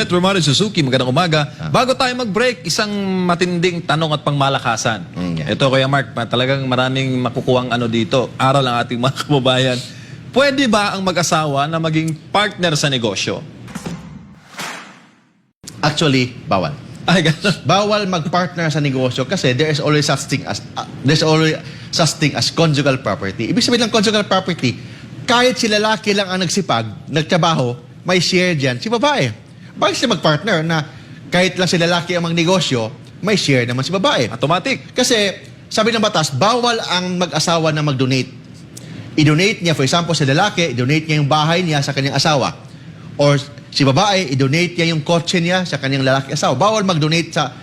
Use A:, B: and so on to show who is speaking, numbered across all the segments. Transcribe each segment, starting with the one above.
A: Romano Suzuki, magandang umaga. Bago tayo mag-break, isang matinding tanong at pangmalakasan. Ito, Kuya Mark, talagang maraming makukuhang dito. Aral ang ating mga kababayan. Pwede ba ang mag-asawa na maging partner sa negosyo?
B: Actually, bawal.
A: Ay, gano'n.
B: Bawal mag-partner sa negosyo kasi there is always such thing as conjugal property. Ibig sabihin ng conjugal property, kahit si lalaki lang ang nagsipag, nagtrabaho, may share diyan si babae. Bakit sila mag-partner na kahit lang si lalaki ang magnegosyo, may share naman si babae?
A: Automatic.
B: Kasi sabi ng batas, bawal ang mag-asawa na mag-donate. I-donate niya, for example, sa lalaki, i-donate niya yung bahay niya sa kanyang asawa. Or si babae, i-donate niya yung kotse niya sa kanyang lalaki asawa. Bawal mag-donate sa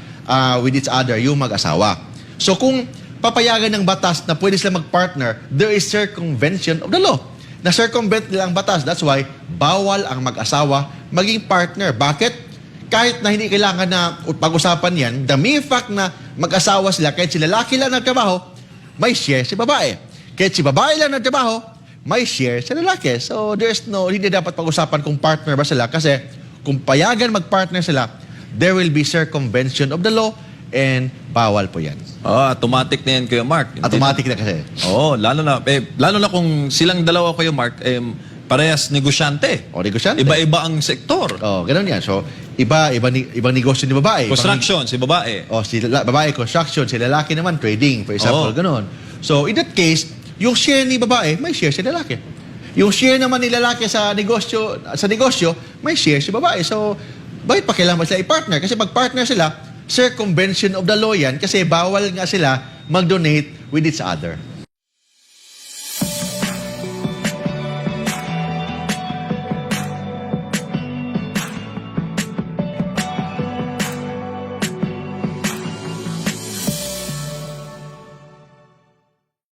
B: with each other yung mag-asawa. So kung papayagan ng batas na pwede sila mag-partner, there is circumvention of the law. Na-circumvent nila ang batas. That's why bawal ang mag-asawa maging partner. Bakit? Kahit na hindi kailangan na pag-usapan yan, the mere fact na mag-asawa sila, kahit si lalaki lang nagtrabaho, may share si babae. Kahit si babae lang nagtrabaho, may share si lalaki. So hindi dapat pag-usapan kung partner ba sila kasi kung payagan mag-partner sila, there will be circumvention of the law and bawal po yan.
A: Automatic na yan, Kuya Mark.
B: Automatic na kasi.
A: Lalo na kung silang dalawa, Kuya Mark, parehas negosyante.
B: O, negosyante.
A: Iba-iba ang sektor.
B: Ganun yan. So, ibang negosyo ni babae.
A: Construction, si babae.
B: Babae, construction. Si lalaki naman, trading. For example, ganun. So, in that case, yung share ni babae, may share si lalaki. Yung share naman ni lalaki sa negosyo, may share si babae. So, bakit pa kailangan sila i-partner? Kasi pag-partner sila, circumvention of the law yan kasi bawal nga sila mag-donate with each other.